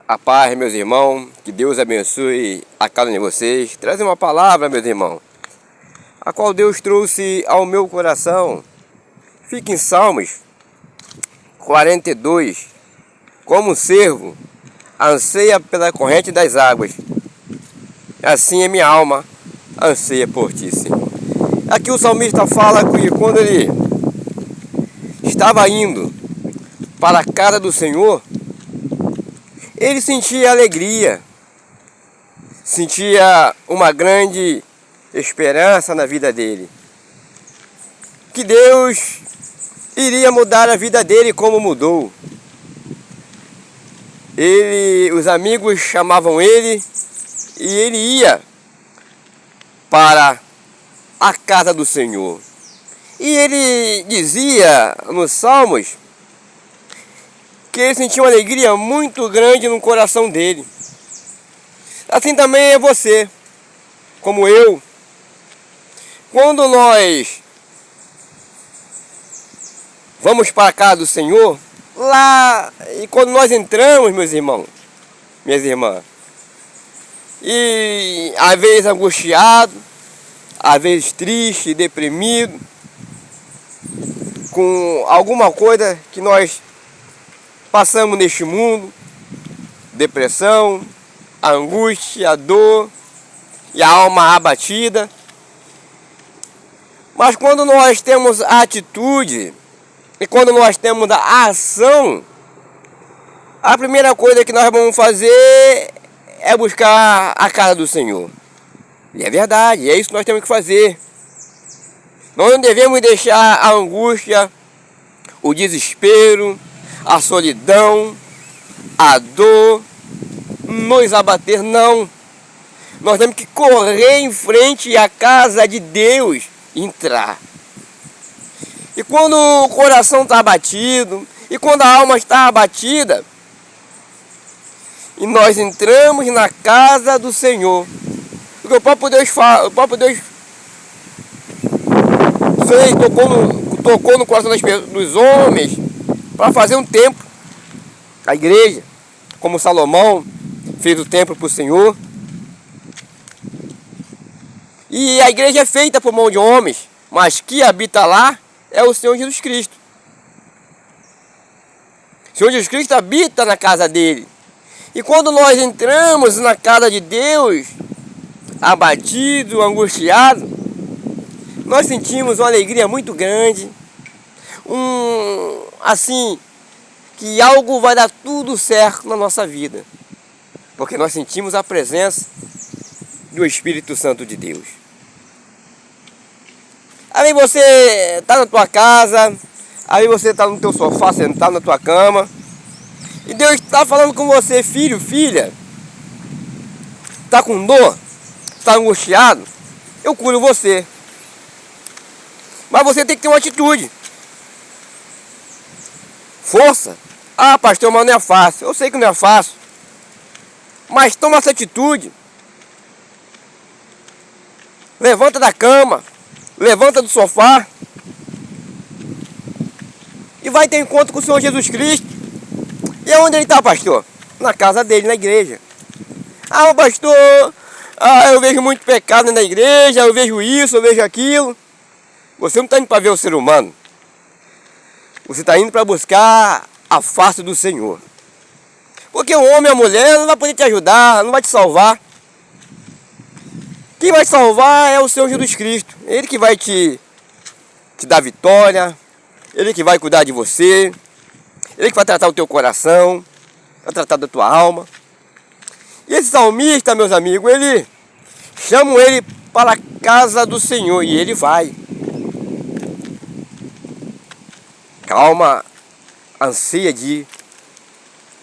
A paz, meus irmãos, que Deus abençoe a cada um de vocês. Traz uma palavra, meus irmãos, a qual Deus trouxe ao meu coração. Fica em Salmos 42. Como um cervo anseia pela corrente das águas, assim é minha alma anseia por ti, Senhor. Aqui o salmista fala que quando ele estava indo para a casa do Senhor, ele sentia alegria, sentia uma grande esperança na vida dele, que Deus iria mudar a vida dele como mudou. Os amigos chamavam ele e ele ia para a casa do Senhor. E ele dizia nos Salmos que ele sentia uma alegria muito grande no coração dele. Assim também é você, como eu. Quando nós vamos para a casa do Senhor, lá, e quando nós entramos, meus irmãos, minhas irmãs, e às vezes angustiado, às vezes triste, deprimido, com alguma coisa que nós passamos neste mundo, depressão, a angústia, a dor e a alma abatida. Mas quando nós temos a atitude e quando nós temos a ação, a primeira coisa que nós vamos fazer é buscar a casa do Senhor. E é verdade, é isso que nós temos que fazer. Nós não devemos deixar a angústia, o desespero, a solidão, a dor nos abater, não. Nós temos que correr em frente à casa de Deus, entrar. E quando o coração está abatido, e quando a alma está abatida, e nós entramos na casa do Senhor, porque o próprio Deus tocou no coração dos homens para fazer um templo. A igreja, como Salomão fez o templo para o Senhor. E a igreja é feita por mão de homens, mas que habita lá é o Senhor Jesus Cristo. O Senhor Jesus Cristo habita na casa dele. E quando nós entramos na casa de Deus, abatido, angustiado, nós sentimos uma alegria muito grande, assim, que algo vai dar tudo certo na nossa vida, porque nós sentimos a presença do Espírito Santo de Deus. Aí você está na tua casa, aí você está no teu sofá, sentado na tua cama, e Deus está falando com você: filho, filha, está com dor, está angustiado, eu curo você. Mas você tem que ter uma atitude. Força. Ah, pastor, mas não é fácil. Eu sei que não é fácil. Mas toma essa atitude. Levanta da cama. Levanta do sofá. E vai ter encontro com o Senhor Jesus Cristo. E onde ele está, pastor? Na casa dele, na igreja. Ah, pastor, eu vejo muito pecado na igreja, eu vejo isso, eu vejo aquilo. Você não está indo para ver o ser humano. Você está indo para buscar a face do Senhor. Porque o homem e a mulher não vai poder te ajudar, não vai te salvar. Quem vai te salvar é o Senhor Jesus Cristo. Ele que vai te dar vitória. Ele que vai cuidar de você. Ele que vai tratar o teu coração. Vai tratar da tua alma. E esse salmista, meus amigos, ele chama ele para a casa do Senhor. E ele vai. Calma, anseia de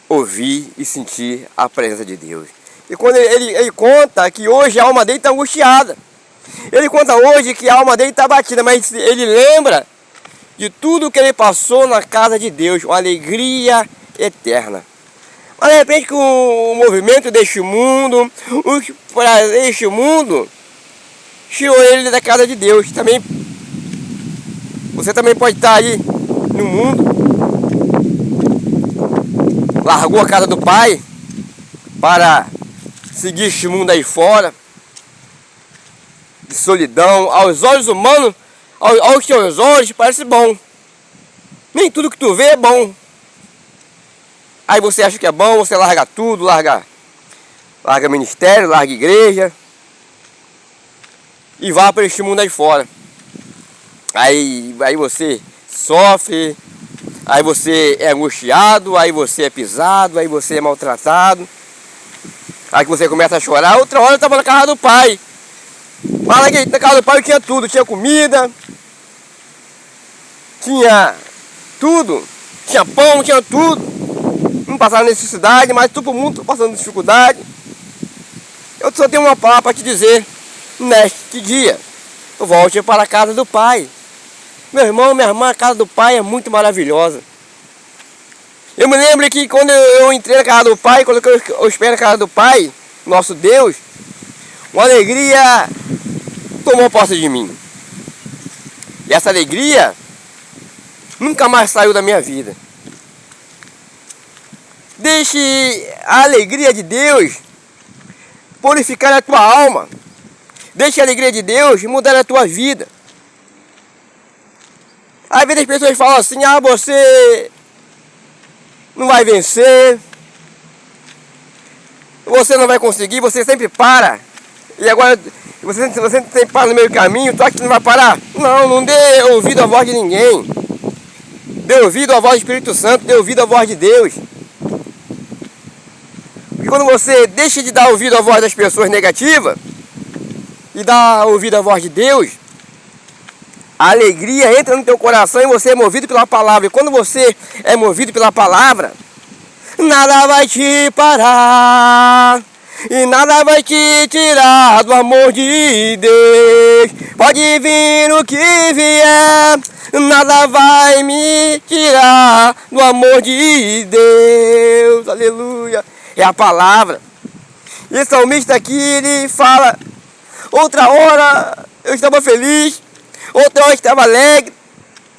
ouvir e sentir a presença de Deus. E quando ele conta que hoje a alma dele está angustiada. Ele conta hoje que a alma dele está batida, mas ele lembra de tudo que ele passou na casa de Deus, uma alegria eterna. Mas de repente com o movimento deste mundo, os prazeres deste mundo, tirou ele da casa de Deus. Também, você também pode estar aí no mundo, largou a casa do pai, para seguir este mundo aí fora, de solidão. Aos olhos humanos, aos teus olhos, parece bom. Nem tudo que tu vê é bom. Aí você acha que é bom, você larga tudo, larga ministério, larga igreja e vá para este mundo aí fora. Aí você sofre, aí você é angustiado, aí você é pisado, aí você é maltratado. Aí que você começa a chorar. Outra hora eu estava na casa do pai. Fala que na casa do pai eu tinha tudo, tinha comida, tinha tudo, tinha pão, tinha tudo. Não passava necessidade, mas todo mundo passando dificuldade. Eu só tenho uma palavra para te dizer. Neste dia, volte para a casa do pai. Meu irmão, minha irmã, a casa do pai é muito maravilhosa. Eu me lembro que quando eu entrei na casa do pai, quando eu espero na casa do pai, nosso Deus, uma alegria tomou posse de mim. E essa alegria nunca mais saiu da minha vida. Deixe a alegria de Deus purificar a tua alma. Deixe a alegria de Deus mudar a tua vida. Às vezes as pessoas falam assim, você não vai vencer, você não vai conseguir, você sempre para. E agora você sempre para no meio do caminho, tu acha que não vai parar? Não dê ouvido à voz de ninguém. Dê ouvido à voz do Espírito Santo, dê ouvido à voz de Deus. Porque quando você deixa de dar ouvido à voz das pessoas negativas e dá ouvido à voz de Deus, a alegria entra no teu coração e você é movido pela palavra. E quando você é movido pela palavra, nada vai te parar e nada vai te tirar do amor de Deus. Pode vir o que vier, nada vai me tirar do amor de Deus. Aleluia. É a palavra. E esse salmista aqui, ele fala: outra hora eu estava feliz, outra hora eu estava alegre,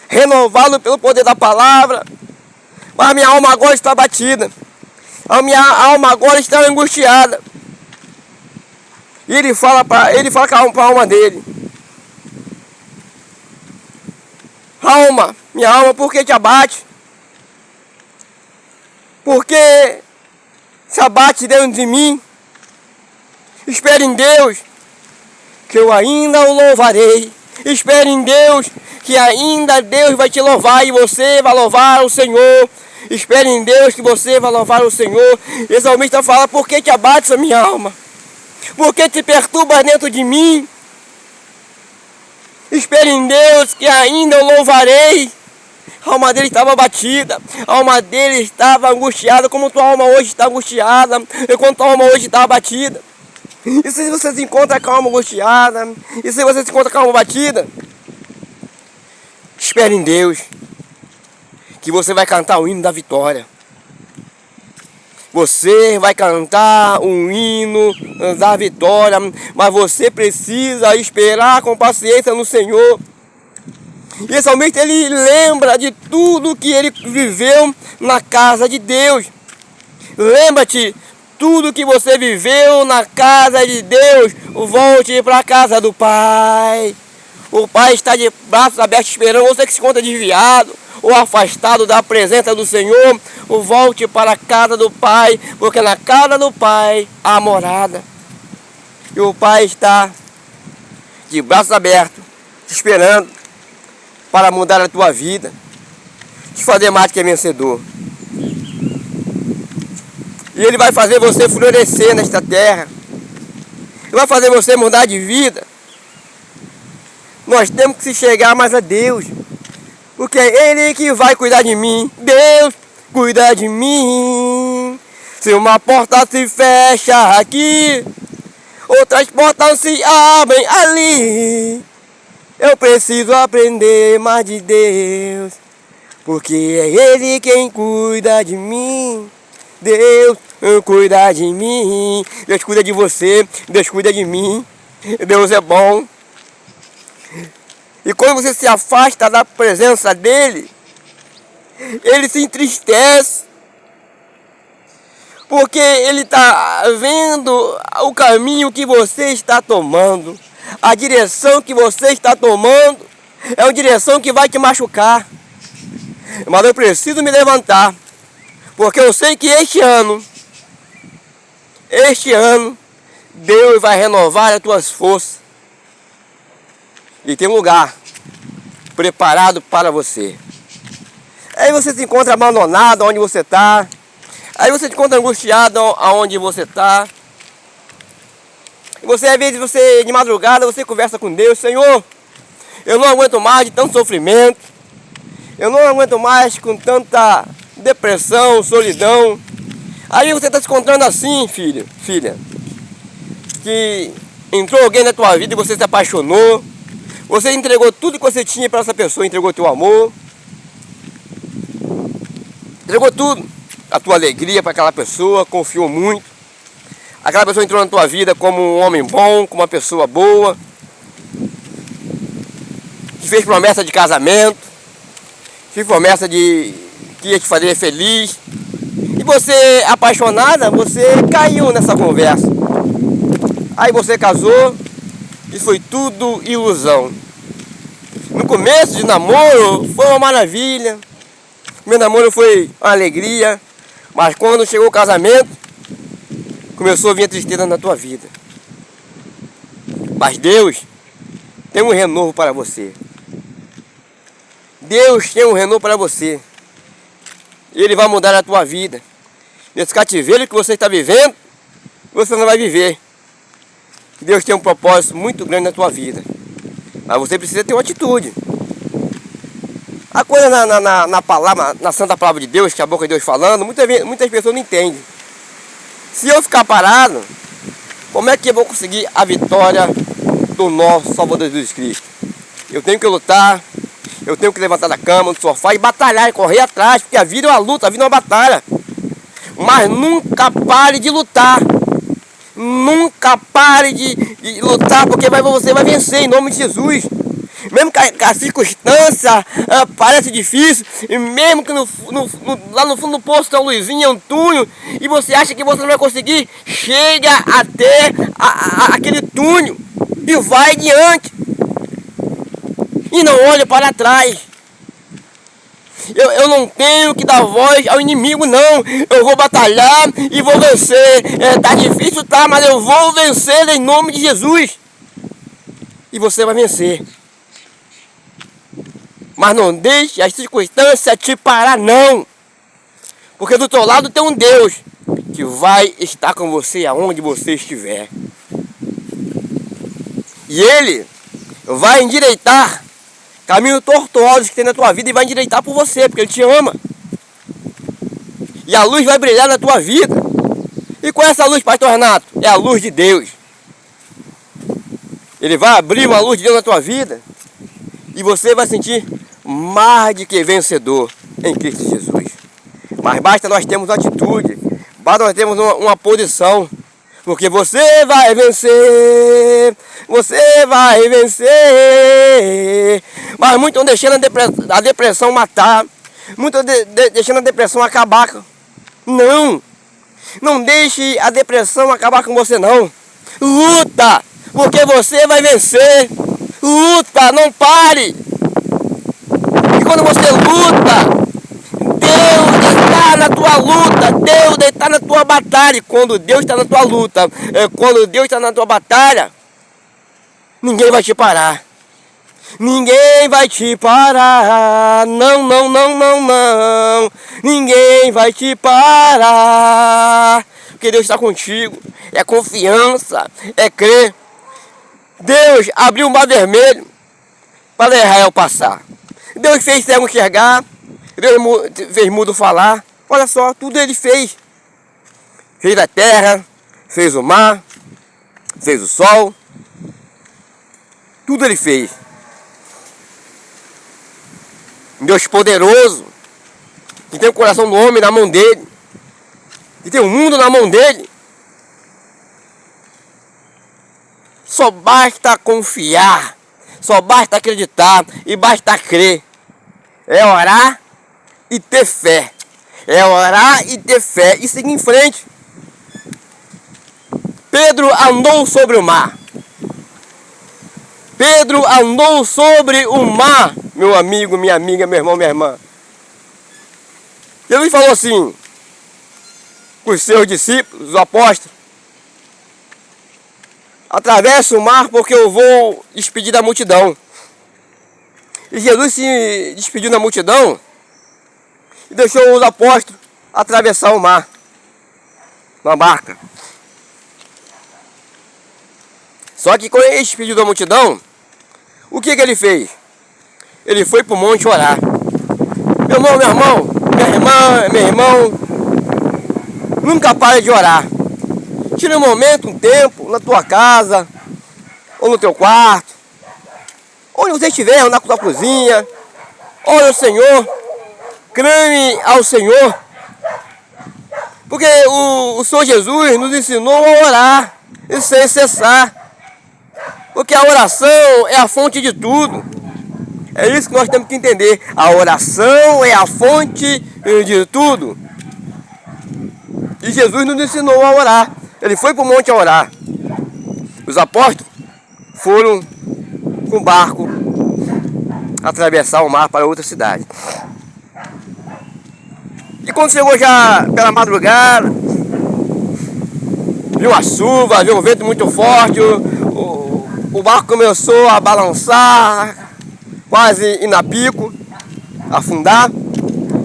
renovado pelo poder da palavra, mas minha alma agora está batida, a minha alma agora está angustiada. E ele fala para a alma dele: alma, minha alma, por que te abate? Por que se abate dentro de mim? Espere em Deus, que eu ainda o louvarei. Espere em Deus, que ainda Deus vai te louvar e você vai louvar o Senhor. Espere em Deus, que você vai louvar o Senhor. E o salmista fala: por que te abates a minha alma? Por que te perturbas dentro de mim? Espere em Deus, que ainda eu louvarei. A alma dele estava abatida, a alma dele estava angustiada, como tua alma hoje está angustiada, enquanto tua alma hoje está abatida. E se você se encontra com a alma angustiada, e se você se encontra com a alma batida, espere em Deus, que você vai cantar o hino da vitória. Você vai cantar um hino da vitória, mas você precisa esperar com paciência no Senhor. E esse salmista, ele lembra de tudo que ele viveu na casa de Deus. Lembra-te, tudo que você viveu na casa de Deus, volte para a casa do Pai. O Pai está de braços abertos esperando. Você que se encontra desviado ou afastado da presença do Senhor, volte para a casa do Pai, porque na casa do Pai há morada. E o Pai está de braços abertos, te esperando para mudar a tua vida, te fazer mais que vencedor. E Ele vai fazer você florescer nesta terra. Ele vai fazer você mudar de vida. Nós temos que se chegar mais a Deus, porque é Ele que vai cuidar de mim. Deus cuida de mim. Se uma porta se fecha aqui, outras portas se abrem ali. Eu preciso aprender mais de Deus, porque é Ele quem cuida de mim. Deus cuida de mim. Deus cuida de você. Deus cuida de mim. Deus é bom. E quando você se afasta da presença dEle, Ele se entristece. Porque Ele está vendo o caminho que você está tomando, a direção que você está tomando, é uma direção que vai te machucar. Mas eu preciso me levantar, porque eu sei que este ano, Deus vai renovar as tuas forças. E tem um lugar preparado para você. Aí você se encontra abandonado onde você está. Aí você se encontra angustiado aonde você está. E você, às vezes, de madrugada, você conversa com Deus: Senhor, eu não aguento mais de tanto sofrimento. Eu não aguento mais com tanta depressão, solidão. Aí você está se encontrando assim, filha, que entrou alguém na tua vida e você se apaixonou. Você entregou tudo que você tinha para essa pessoa, entregou teu amor, entregou tudo, a tua alegria para aquela pessoa, confiou muito. Aquela pessoa entrou na tua vida como um homem bom, como uma pessoa boa, que fez promessa de casamento, fez promessa de que ia te fazer feliz. E você, apaixonada, você caiu nessa conversa. Aí você casou e foi tudo ilusão. No começo de namoro foi uma maravilha. Meu namoro foi uma alegria. Mas quando chegou o casamento, começou a vir a tristeza na tua vida. Mas Deus tem um renovo para você. Deus tem um renovo para você. Ele vai mudar a tua vida. Nesse cativeiro que você está vivendo, você não vai viver. Deus tem um propósito muito grande na tua vida. Mas você precisa ter uma atitude. A coisa na palavra, na santa palavra de Deus, que é a boca de Deus falando, muitas pessoas não entendem. Se eu ficar parado, como é que eu vou conseguir a vitória do nosso Salvador Jesus Cristo? Eu tenho que lutar, eu tenho que levantar da cama, do sofá e batalhar, e correr atrás, porque a vida é uma luta, a vida é uma batalha. Mas nunca pare de lutar. Nunca pare de lutar, porque você vai vencer em nome de Jesus. Mesmo que a circunstância pareça difícil, e mesmo que lá no fundo do poço tem uma luzinha, um túnel, e você acha que você não vai conseguir, chega até aquele túnel e vai adiante. E não olhe para trás. Eu não tenho que dar voz ao inimigo, não. Eu vou batalhar e vou vencer. Tá difícil, tá, mas eu vou vencer em nome de Jesus. E você vai vencer. Mas não deixe as circunstâncias te parar, não. Porque do teu lado tem um Deus que vai estar com você aonde você estiver. E Ele vai endireitar caminhos tortuosos que tem na tua vida e vai endireitar por você, porque Ele te ama. E a luz vai brilhar na tua vida. E com essa luz, pastor Renato, é a luz de Deus. Ele vai abrir uma luz de Deus na tua vida e você vai sentir mais de que vencedor em Cristo Jesus. Mas basta nós termos atitude, basta nós termos uma posição, porque você vai vencer, você vai vencer. Mas muitos estão deixando a depressão matar, muitos deixando a depressão acabar. Não deixe a depressão acabar com você, não. Luta, porque você vai vencer. Luta, não pare. E quando você luta, Deus está na tua luta, Deus está na tua batalha. E quando Deus está na tua luta, quando Deus está na tua batalha, ninguém vai te parar. Ninguém vai te parar. Não. Ninguém vai te parar. Porque Deus está contigo. É confiança, é crer. Deus abriu o mar vermelho para Israel passar. Deus fez cego enxergar. Deus fez mudo falar. Olha só, tudo Ele fez. Fez a terra, fez o mar, fez o sol. Tudo Ele fez. Deus poderoso, que tem o coração do homem na mão dele, que tem o mundo na mão dele. Só basta confiar, só basta acreditar e basta crer. É orar e ter fé. É orar e ter fé e seguir em frente. Pedro andou sobre o mar. Pedro andou sobre o mar, meu amigo, minha amiga, meu irmão, minha irmã. Jesus falou assim, com os seus discípulos, os apóstolos: atravesse o mar porque eu vou despedir da multidão. E Jesus se despediu da multidão e deixou os apóstolos atravessar o mar, na barca. Só que quando ele despediu da multidão, o que ele fez? Ele foi para o monte orar. Meu irmão, minha irmã, meu irmão, nunca pare de orar. Tira um momento, um tempo, na tua casa, ou no teu quarto, onde você estiver, ou na tua cozinha. Ore ao Senhor, clame ao Senhor. Porque o Senhor Jesus nos ensinou a orar, e sem cessar. Porque a oração é a fonte de tudo. É isso que nós temos que entender. A oração é a fonte de tudo. E Jesus nos ensinou a orar. Ele foi para o monte a orar. Os apóstolos foram com o barco atravessar o mar para outra cidade. E quando chegou já pela madrugada, viu uma chuva, viu um vento muito forte, o barco começou a balançar, quase ir na pico, afundar.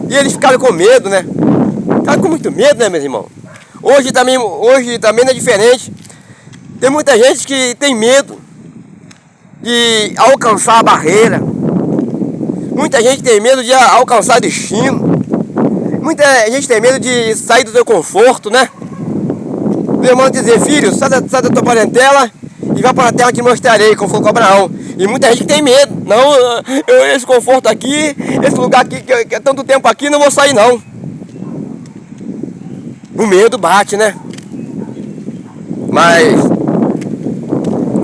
E eles ficaram com medo, né? Ficaram com muito medo, né, meus irmãos? Hoje também não é diferente. Tem muita gente que tem medo de alcançar a barreira. Muita gente tem medo de alcançar destino. Muita gente tem medo de sair do seu conforto, né? Meu irmão dizer: filho, sai da tua parentela e vai para a terra que te mostrarei, como falou com Abraão. E muita gente tem medo. Não, esse conforto aqui, esse lugar aqui, que é tanto tempo aqui, não vou sair não. O medo bate, né? Mas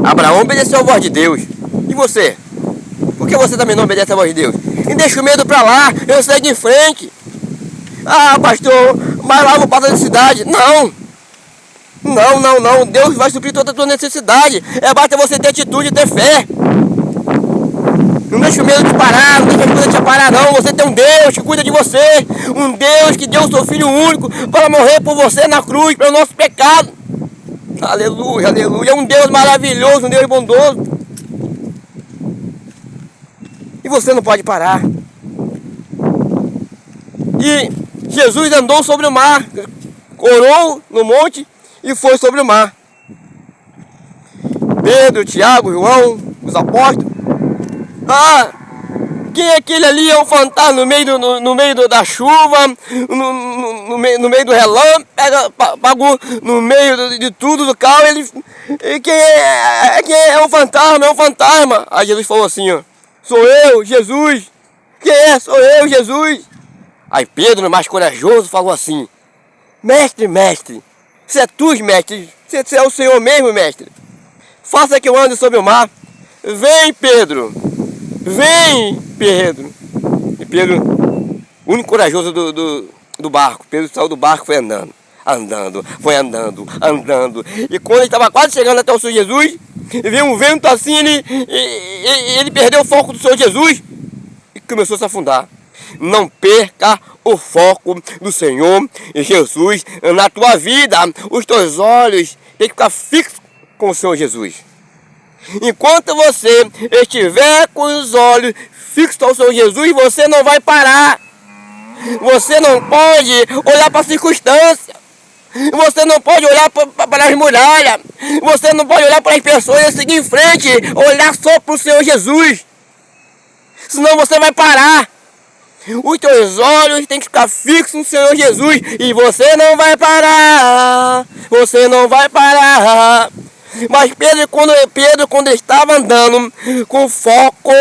Abraão obedeceu a voz de Deus. E você? Por que você também não obedece a voz de Deus? E deixa o medo pra lá, eu segue em frente. Ah, pastor, mas lá eu vou passar de cidade. Não. Deus vai suprir toda a tua necessidade. Basta você ter atitude e ter fé. Não deixa o medo te parar, não deixa as coisas te parar não. Você tem um Deus que cuida de você. Um Deus que deu o seu Filho único para morrer por você na cruz, pelo nosso pecado. Aleluia, aleluia. É um Deus maravilhoso, um Deus bondoso. E você não pode parar. E Jesus andou sobre o mar, orou no monte e foi sobre o mar. Pedro, Tiago, João, os apóstolos. Ah, quem é aquele ali? É um fantasma no meio da chuva, no meio do relâmpago, no meio de tudo, do carro. Quem é um fantasma? É um fantasma. Aí Jesus falou assim, ó: sou eu, Jesus. Quem é? Sou eu, Jesus. Aí Pedro, mais corajoso, falou assim: mestre, se é tu, mestre, se é o Senhor mesmo, mestre, faça que eu ande sobre o mar. Vem, Pedro. E Pedro, o único corajoso do barco, Pedro saiu do barco e foi andando. E quando ele estava quase chegando até o Senhor Jesus, veio um vento assim, ele perdeu o foco do Senhor Jesus e começou a se afundar. Não perca o foco do Senhor Jesus na tua vida. Os teus olhos têm que ficar fixos com o Senhor Jesus. Enquanto você estiver com os olhos fixos ao Senhor Jesus, você não vai parar. Você não pode olhar para a circunstância. Você não pode olhar para as muralhas. Você não pode olhar para as pessoas e seguir em frente. Olhar só para o Senhor Jesus. Senão você vai parar. Os teus olhos têm que ficar fixos no Senhor Jesus. E você não vai parar. Você não vai parar. Mas Pedro, quando estava andando com foco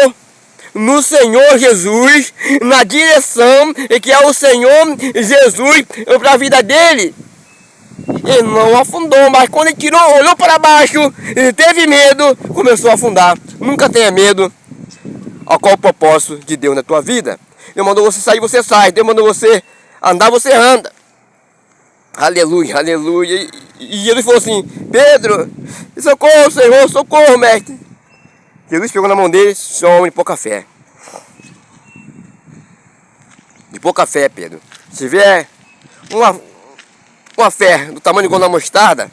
no Senhor Jesus, na direção que é o Senhor Jesus para a vida dele, ele não afundou. Mas quando ele olhou para baixo, ele teve medo, começou a afundar. Nunca tenha medo. Qual o propósito de Deus na tua vida? Deus mandou você sair, você sai. Deus mandou você andar, você anda. Aleluia, aleluia. E Jesus falou assim: Pedro, socorro, Senhor, socorro, mestre. Jesus pegou na mão dele, só homem de pouca fé. De pouca fé, Pedro. Se tiver uma fé do tamanho de uma mostarda,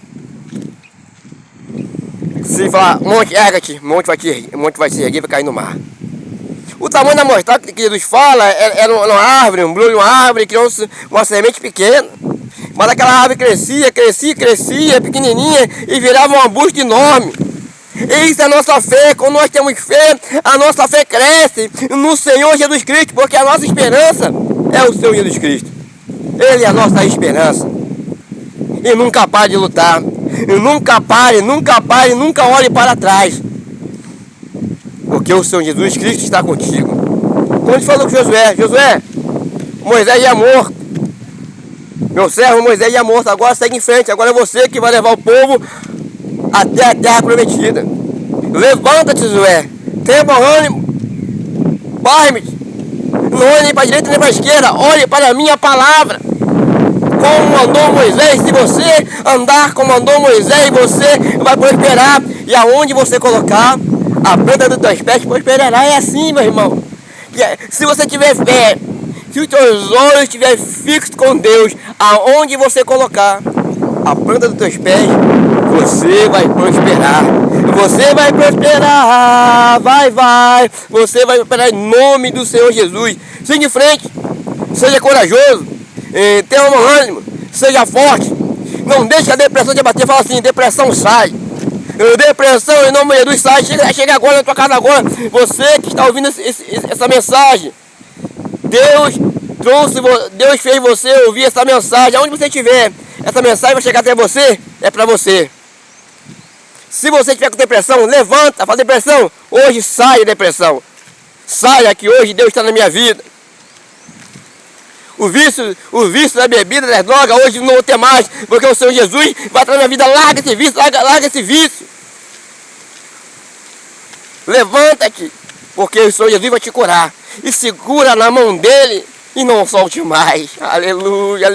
se falar, monte, erga-te, monte vai se erguer e vai cair no mar. O tamanho da mostarda que Jesus fala era uma árvore, um brulho de uma árvore, criou uma semente pequena. Mas aquela árvore crescia, pequenininha, e virava um arbusto enorme. Isso é a nossa fé. Quando nós temos fé, a nossa fé cresce no Senhor Jesus Cristo, porque a nossa esperança é o Senhor Jesus Cristo. Ele é a nossa esperança. E nunca pare de lutar. E nunca olhe para trás. Porque o Senhor Jesus Cristo está contigo. Quando ele falou com Josué, Moisés ia morto. Meu servo Moisés ia morto, agora segue em frente. Agora é você que vai levar o povo até a terra prometida. Levanta-te, Josué. Tenha bom ânimo. Vai-me. Não olhe nem para a direita nem para a esquerda. Olhe para a minha palavra. Como andou Moisés. Se você andar como andou Moisés, você vai prosperar. E aonde você colocar a planta dos teus pés, prosperará. É assim, meu irmão. Se você tiver fé, se os teus olhos estiverem fixos com Deus, aonde você colocar a planta dos teus pés, você vai prosperar. Você vai prosperar. Vai. Você vai prosperar em nome do Senhor Jesus. Siga em frente. Seja corajoso. Tenha um ânimo. Seja forte. Não deixe a depressão te abater. Fala assim: depressão sai. Depressão em nome de Jesus sai. Chega agora na tua casa agora. Você que está ouvindo essa mensagem. Deus fez você ouvir essa mensagem. Aonde você estiver, essa mensagem vai chegar até você. É para você. Se você estiver com depressão, levanta. Fala: depressão, hoje sai a depressão. Saia que hoje Deus está na minha vida. O vício da bebida, das drogas, hoje não vou ter mais. Porque o Senhor Jesus vai estar na minha vida. Larga esse vício, larga esse vício. Levanta-te, porque o Senhor Jesus vai te curar. E segura na mão dele e não solte mais. Aleluia.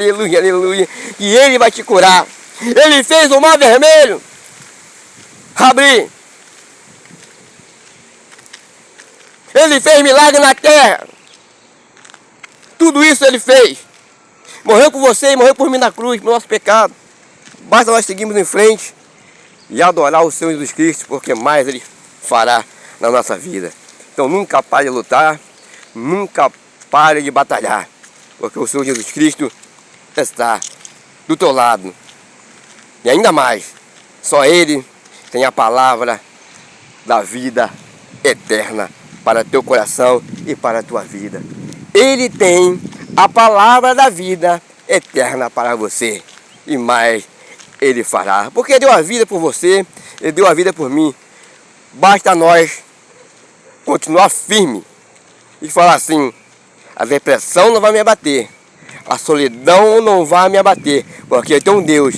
E ele vai te curar. Ele fez o mar vermelho abrir. Ele fez milagre na terra. Tudo isso ele fez. Morreu por você e morreu por mim na cruz, pelo nosso pecado. Basta nós seguirmos em frente e adorar o Senhor Jesus Cristo, porque mais ele fará na nossa vida. Então nunca pare de lutar, nunca pare de batalhar, porque o Senhor Jesus Cristo está do teu lado. E ainda mais, só Ele tem a palavra da vida eterna para teu coração e para a tua vida. Ele tem a palavra da vida eterna para você. E mais Ele fará. Porque Ele deu a vida por você, Ele deu a vida por mim. Basta nós continuar firme e falar assim: a depressão não vai me abater, a solidão não vai me abater, porque eu tenho um Deus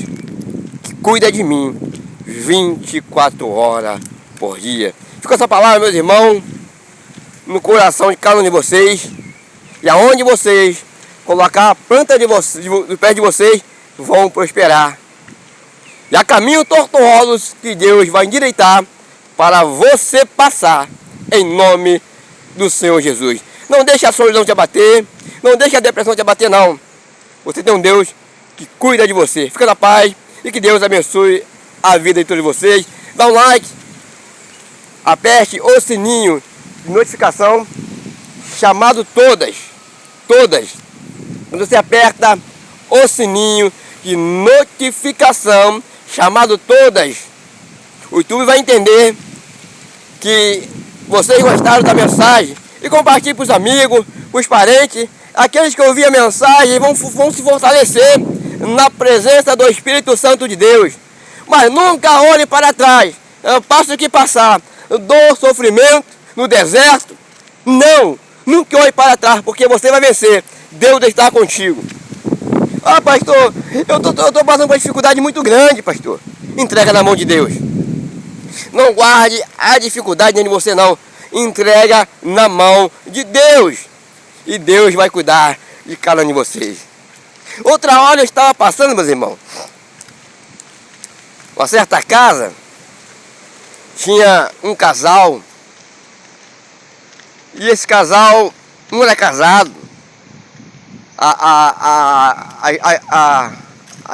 que cuida de mim 24 horas por dia. Fica essa palavra, meus irmãos, no coração de cada um de vocês. E aonde vocês colocar a planta do pé de vocês, vão prosperar. E há caminhos tortuosos que Deus vai endireitar para você passar, em nome do Senhor Jesus. Não deixe a solidão te abater, não deixe a depressão te abater, não. Você tem um Deus que cuida de você. Fica na paz e que Deus abençoe a vida de todos vocês. Dá um like, aperte o sininho de notificação, chamado todas. Quando você aperta o sininho de notificação, chamado todas, o YouTube vai entender que vocês gostaram da mensagem e compartilhe para os amigos, para os parentes, aqueles que ouviram a mensagem vão se fortalecer na presença do Espírito Santo de Deus. Mas nunca olhe para trás. Passa o que passar, dor, sofrimento no deserto, não, nunca olhe para trás, porque você vai vencer. Deus está contigo. Ah, pastor, eu estou passando por uma dificuldade muito grande, pastor. Entrega na mão de Deus. Não guarde a dificuldade dentro de você, não. Entrega na mão de Deus. E Deus vai cuidar de cada um de vocês. Outra hora eu estava passando, meus irmãos, Uma certa casa tinha um casal, e esse casal não era casado. A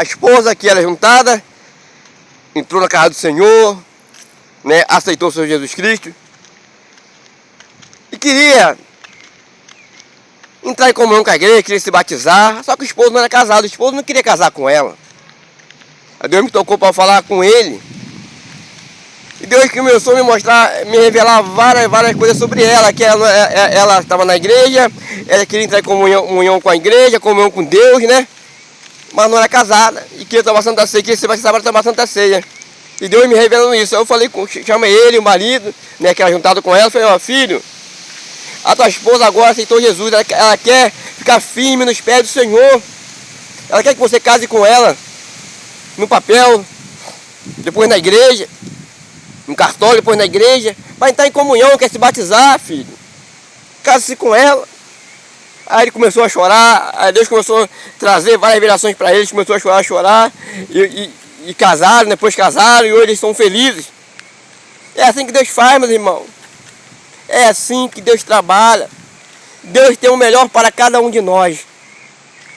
esposa que era juntada entrou na casa do Senhor, né, aceitou o Senhor Jesus Cristo e queria entrar em comunhão com a igreja, queria se batizar, só que o esposo não era casado, o esposo não queria casar com ela. Aí Deus me tocou para falar com ele, e Deus começou a me mostrar, me revelar várias coisas sobre ela, que ela estava na igreja, ela queria entrar em comunhão com a igreja, comunhão com Deus, né? Mas não era casada, e queria tomar Santa Ceia, queria se batizar para tomar Santa Ceia. E Deus me revelando isso. Aí eu falei, chamei ele, o marido, né, que era juntado com ela, falei, ó, filho, a tua esposa agora aceitou Jesus, ela quer ficar firme nos pés do Senhor, ela quer que você case com ela, no papel, depois na igreja, no cartório, depois na igreja, para entrar em comunhão, quer se batizar, filho, case-se com ela. Aí ele começou a chorar, aí Deus começou a trazer várias revelações para eles, começou a chorar, e casaram, depois casaram, e hoje eles são felizes. É assim que Deus faz, meus irmãos. É assim que Deus trabalha. Deus tem o melhor para cada um de nós.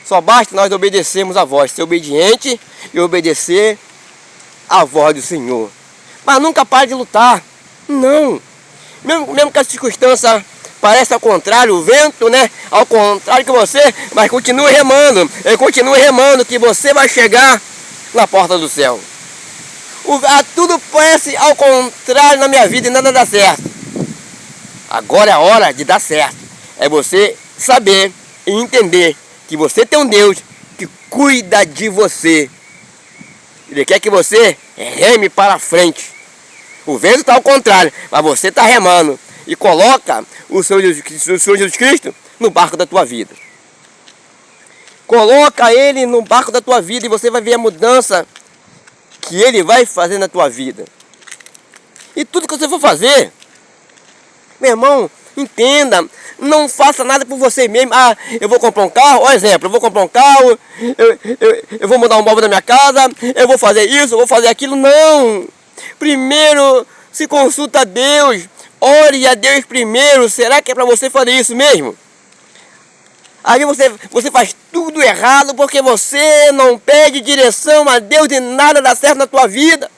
Só basta nós obedecermos a voz, ser obediente e obedecer a voz do Senhor. Mas nunca pare de lutar. Não. Mesmo que a circunstância pareça ao contrário, o vento, né? Ao contrário que você, mas continue remando, que você vai chegar na porta do céu. Tudo parece ao contrário na minha vida e nada dá certo. Agora é a hora de dar certo. É você saber e entender que você tem um Deus que cuida de você. Ele quer que você reme para frente. O vento está ao contrário, mas você está remando. E coloca o Senhor Jesus Cristo no barco da tua vida. Coloca Ele no barco da tua vida e você vai ver a mudança que Ele vai fazer na tua vida. E tudo que você for fazer, meu irmão, entenda, não faça nada por você mesmo. Ah, eu vou comprar um carro, ó, exemplo, eu vou comprar um carro, eu vou mudar um móvel da minha casa, eu vou fazer isso, eu vou fazer aquilo. Não! Primeiro se consulta a Deus, ore a Deus primeiro. Será que é para você fazer isso mesmo? Aí você faz tudo errado porque você não pede direção a Deus e nada dá certo na tua vida.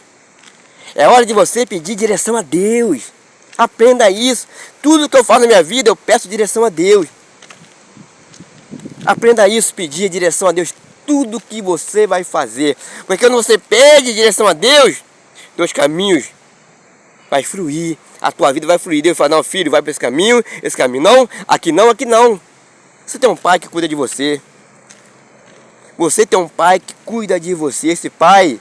É hora de você pedir direção a Deus. Aprenda isso. Tudo que eu faço na minha vida, eu peço direção a Deus. Aprenda isso, pedir direção a Deus. Tudo que você vai fazer. Porque quando você pede direção a Deus, teus caminhos vai fluir. A tua vida vai fluir. Deus fala, não, filho, vai para esse caminho não, aqui não, aqui não. Você tem um pai que cuida de você. Você tem um pai que cuida de você. Esse pai,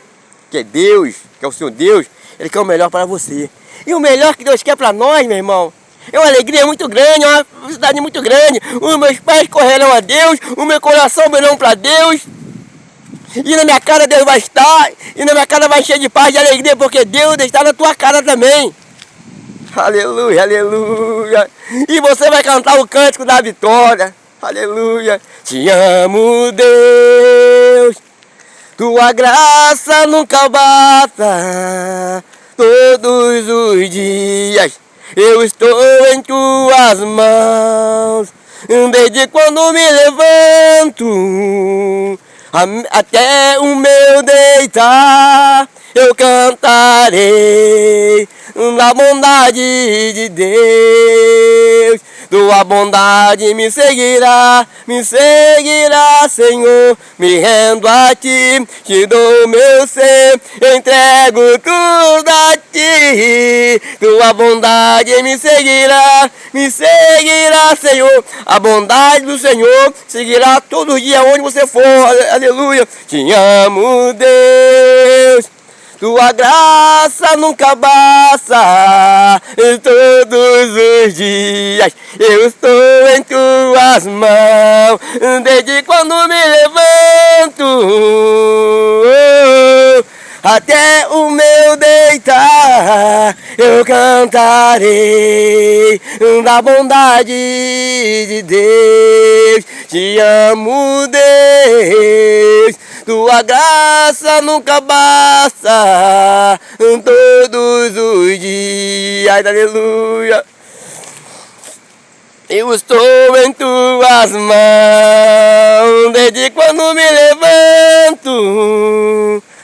que é Deus, que é o Senhor Deus, Ele quer o melhor para você. E o melhor que Deus quer para nós, meu irmão, é uma alegria muito grande, é uma felicidade muito grande. Os meus pais correrão a Deus, o meu coração virão para Deus. E na minha cara Deus vai estar, e na minha cara vai encher de paz e alegria, porque Deus está na tua cara também. Aleluia, aleluia. E você vai cantar o cântico da vitória. Aleluia. Te amo, Deus. Tua graça nunca bata. Todos os dias eu estou em tuas mãos. Desde quando me levanto até o meu deitar, eu cantarei da bondade de Deus. Tua bondade me seguirá, Senhor. Me rendo a ti, te dou meu ser, entrego tudo a ti. Tua bondade me seguirá, Senhor. A bondade do Senhor seguirá todo dia onde você for. Aleluia. Te amo, Deus. Tua graça nunca basta, todos os dias eu estou em tuas mãos. Desde quando me levanto Até o meu deitar eu cantarei da bondade de Deus. Te amo, Deus, tua graça nunca basta todos os dias. Aleluia. Eu estou em tuas mãos desde quando me levanto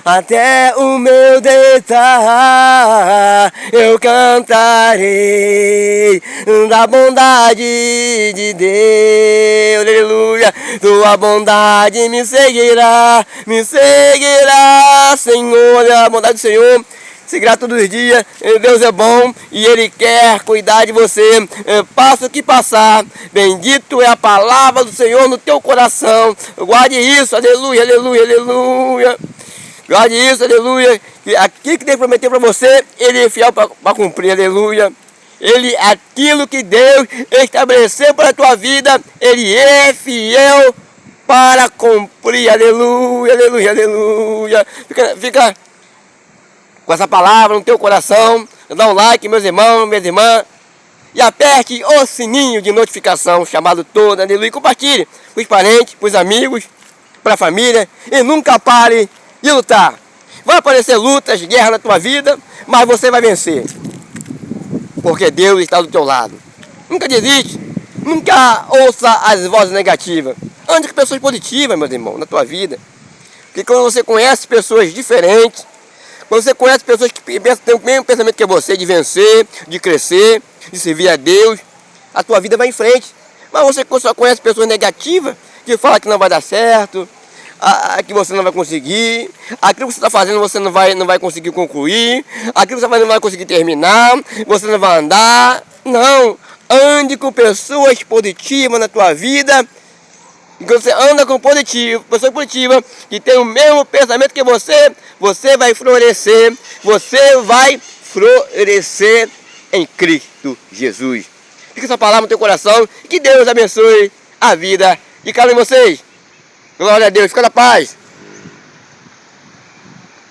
até o meu deitar. Eu cantarei da bondade de Deus. Aleluia. Tua bondade me seguirá, Senhor. A bondade do Senhor seguirá todos os dias. Deus é bom e Ele quer cuidar de você. Passa o que passar, bendito é a palavra do Senhor no teu coração. Guarde isso, aleluia, aleluia, aleluia. Guarde isso, aleluia. Aquilo que Deus prometeu para você, Ele é fiel para cumprir, aleluia. Aquilo que Deus estabeleceu para a tua vida, Ele é fiel para cumprir, aleluia, aleluia, aleluia. Fica com essa palavra no teu coração, dá um like, meus irmãos, minhas irmãs, e aperte o sininho de notificação, chamado todo, aleluia, e compartilhe com os parentes, com os amigos, para a família, e nunca pare de lutar. Vai aparecer lutas, guerra na tua vida, mas você vai vencer, porque Deus está do teu lado. Nunca desiste, nunca ouça as vozes negativas, ande com pessoas positivas, meus irmãos, na tua vida, porque quando você conhece pessoas diferentes, quando você conhece pessoas que têm o mesmo pensamento que você, de vencer, de crescer, de servir a Deus, a tua vida vai em frente. Mas você só conhece pessoas negativas, que falam que não vai dar certo, que você não vai conseguir, aquilo que você está fazendo você não vai conseguir concluir, aquilo que você está fazendo não vai conseguir terminar, você não vai andar. Não, ande com pessoas positivas na tua vida. E quando você anda com pessoa positiva, que tem o mesmo pensamento que você vai florescer. Você vai florescer em Cristo Jesus. Fica essa palavra no teu coração. Que Deus abençoe a vida de cada um de vocês. Glória a Deus. Fica na paz.